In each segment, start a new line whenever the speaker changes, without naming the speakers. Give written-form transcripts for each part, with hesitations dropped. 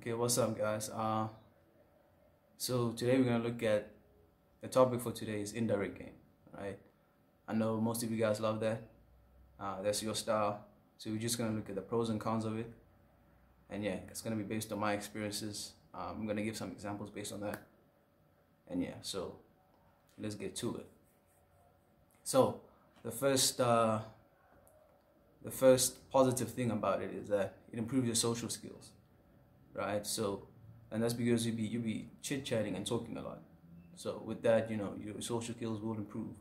Okay, what's up, guys? So today we're gonna look at the topic for today is indirect game, right? I know most of you guys love that. That's your style. So we're just gonna look at the pros and cons of it, and yeah, it's gonna be based on my experiences. I'm gonna give some examples based on that, and yeah, so let's get to it. So the first positive thing about it is that it improves your social skills, right? So, and that's because you be chit chatting and talking a lot. So with that, your social skills will improve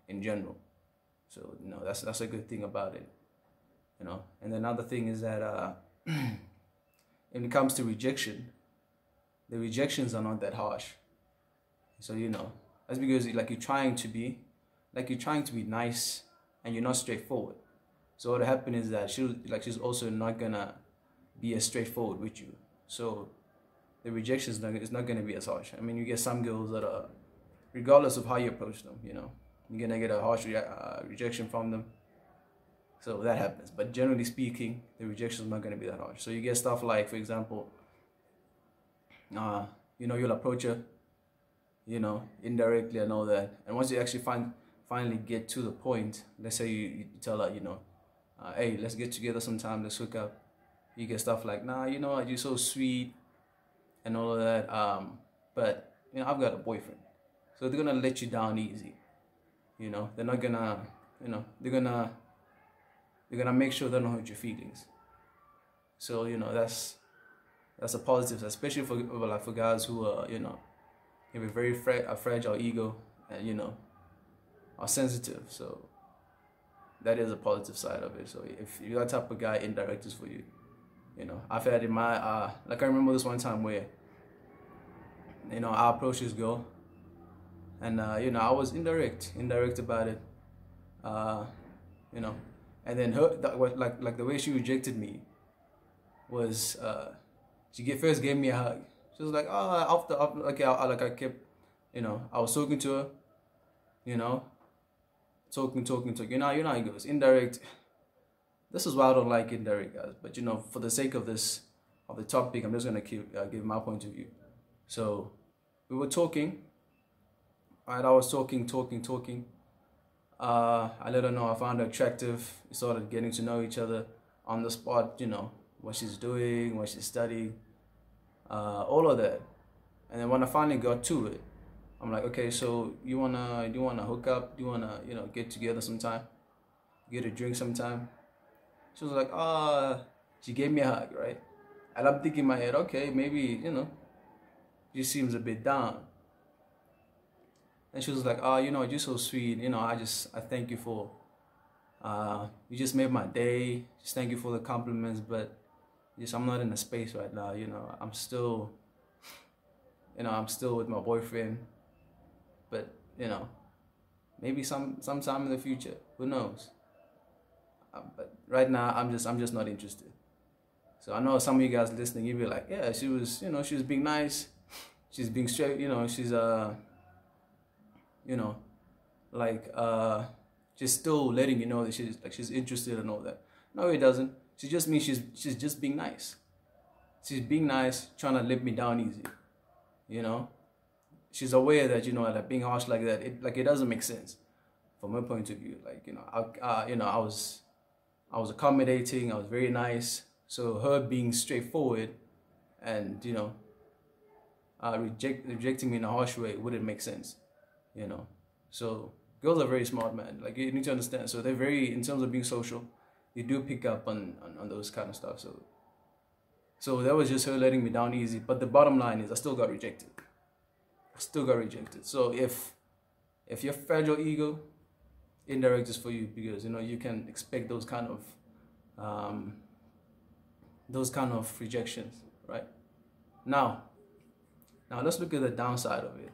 in general. So that's a good thing about it. And another thing is that when it comes to rejection, the rejections are not that harsh. So that's because you're trying to be nice and you're not straightforward. So what happened is that she's also not gonna be as straightforward with you. So the rejection is not gonna be as harsh. I mean, you get some girls that are, regardless of how you approach them, you're gonna get a harsh rejection from them. So that happens. But generally speaking, the rejection is not gonna be that harsh. So you get stuff like, for example, you'll approach her, indirectly and all that. And once you actually finally get to the point, let's say you tell her, hey, let's get together sometime, let's hook up. You get stuff like, nah, you know what, you're so sweet and all of that. But I've got a boyfriend. So they're gonna let you down easy. They're not gonna, they're gonna make sure they don't hurt your feelings. So, that's a positive, especially for guys who are, have a very fragile ego and, are sensitive. So that is a positive side of it. So if you're that type of guy, indirect is for you. I've had in my like I remember this one time where I approached this girl and I was indirect about it, and then like the way she rejected me was she first gave me a hug. She was like, oh, after okay, I kept, I was talking to her, talking. You know how it goes. Indirect. This is why I don't like indirect, guys. But for the sake of the topic, I'm just gonna give my point of view. So we were talking. Right, I was talking. I let her know I found her attractive. We started getting to know each other on the spot. What she's doing, what she's studying, all of that. And then when I finally got to it, I'm like, okay, so you wanna hook up? Do you wanna get together sometime, get a drink sometime? She was like, she gave me a hug, right? And I'm thinking in my head, okay, maybe she seems a bit down. And she was like, you're so sweet. I thank you for, you just made my day. Just thank you for the compliments, but I'm not in a space right now. I'm still with my boyfriend. But maybe sometime in the future, who knows? But right now, I'm just not interested. So I know some of you guys listening, you'll be like, yeah, she was being nice, she's being straight, she's she's still letting you know that she's interested and all that. No, it doesn't. She just means she's just being nice. She's being nice, trying to let me down easy. She's aware that that being harsh like that, it doesn't make sense from her point of view. I was accommodating, I was very nice. So her being straightforward and rejecting me in a harsh way wouldn't make sense. So girls are very smart, man. Like, you need to understand. So they're very, in terms of being social, they do pick up on those kind of stuff. So that was just her letting me down easy. But the bottom line is I still got rejected. So if you're fragile ego, indirect is for you, because you can expect those kind of rejections, right? Now let's look at the downside of it.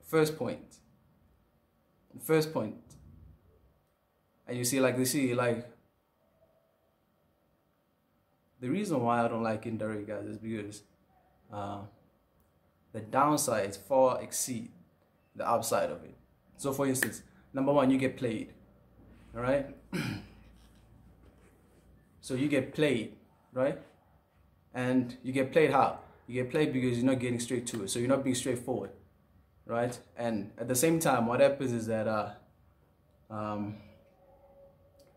First point. And you see, the reason why I don't like indirect, guys, is because the downsides far exceed the upside of it. So for instance, number one, you get played. All right. So you get played, right? And you get played how? You get played because you're not getting straight to it. So you're not being straightforward, right? And at the same time, what happens is that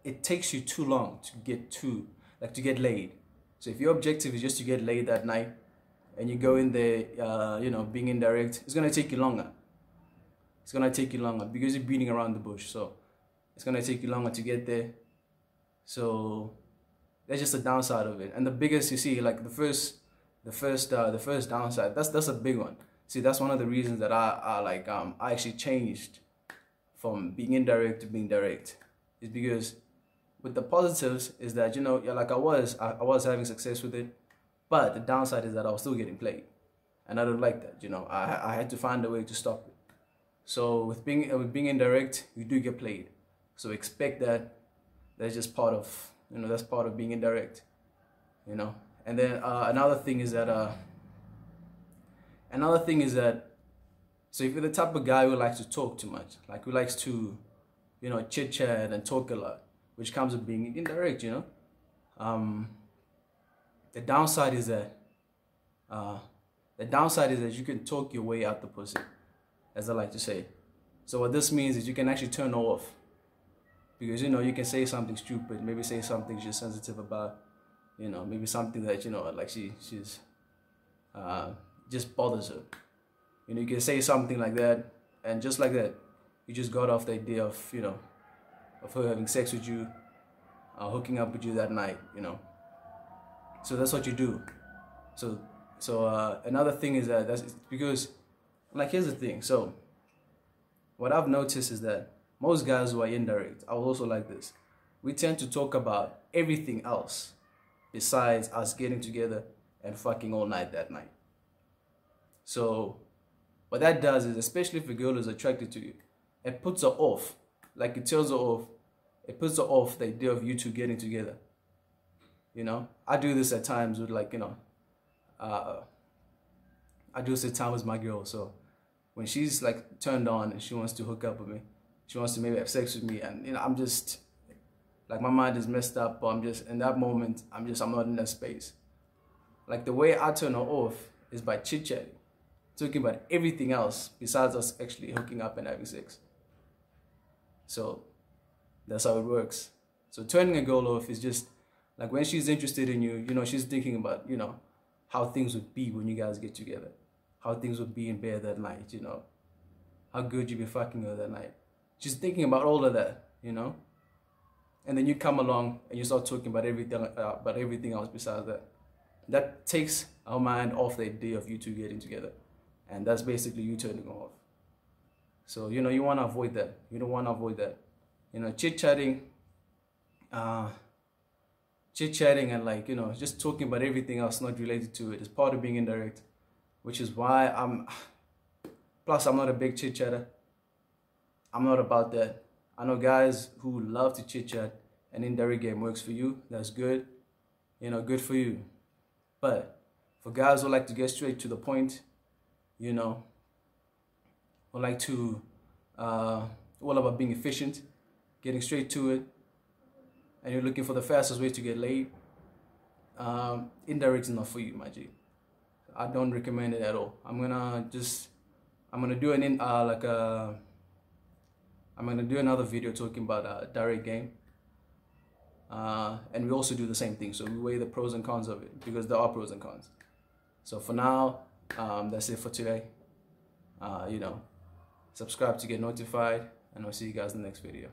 it takes you too long to get laid. So if your objective is just to get laid that night, and you go in there, being indirect, it's gonna take you longer. It's gonna take you longer because you're beating around the bush. So it's gonna take you longer to get there. So that's just the downside of it. And the biggest, you see, like the first downside. That's a big one. See, that's one of the reasons that I actually changed from being indirect to being direct. Is because with the positives is that, you know, like I was having success with it, but the downside is that I was still getting played, and I don't like that. You know, I had to find a way to stop it. So with being indirect, you do get played. So expect that. That's just part of, you know, that's part of being indirect. You know, and then another thing is that so if you're the type of guy who likes to talk too much, like who likes to, you know, chit chat and talk a lot, which comes with being indirect, you know, the downside is that you can talk your way out the pussy, as I like to say. So what this means is you can actually turn her off, because, you know, you can say something stupid, maybe say something she's sensitive about, you know, maybe something that, you know, like she's just bothers her. You know, you can say something like that, and just like that, you just got off the idea of, you know, of her having sex with you, hooking up with you that night, you know. So that's what you do. So another thing is that that's because, like, here's the thing. So what I've noticed is that most guys who are indirect are also like this. We tend to talk about everything else besides us getting together and fucking all night that night. So what that does is, especially if a girl is attracted to you, it puts her off. Like, it tells her off. It puts her off the idea of you two getting together. You know, I do this at times with, like, you know, I do this at times with my girl. So when she's like turned on and she wants to hook up with me, she wants to maybe have sex with me, and, you know, I'm just like, my mind is messed up, but I'm just in that moment, I'm not in that space. Like, the way I turn her off is by chit chatting, talking about everything else besides us actually hooking up and having sex. So that's how it works. So turning a girl off is just like, when she's interested in you, you know, she's thinking about, you know, how things would be when you guys get together, how things would be in bed that night, you know, how good you'd be fucking her that night. She's thinking about all of that, you know, and then you come along and you start talking about everything else besides that. That takes our mind off the idea of you two getting together, and that's basically you turning her off. So, you know, you want to avoid that. You don't want to avoid that. You know, chit-chatting and, like, you know, just talking about everything else not related to it is part of being indirect, which is why plus I'm not a big chit-chatter. I'm not about that. I know guys who love to chit-chat, and indirect game works for you. That's good. You know, good for you. But for guys who like to get straight to the point, you know, who like to, all about being efficient, getting straight to it, and you're looking for the fastest way to get laid, indirect is not for you, my G. I don't recommend it at all. I'm gonna do another video talking about direct game, and we also do the same thing. So we weigh the pros and cons of it, because there are pros and cons. So for now, that's it for today. You know, subscribe to get notified, and I'll see you guys in the next video.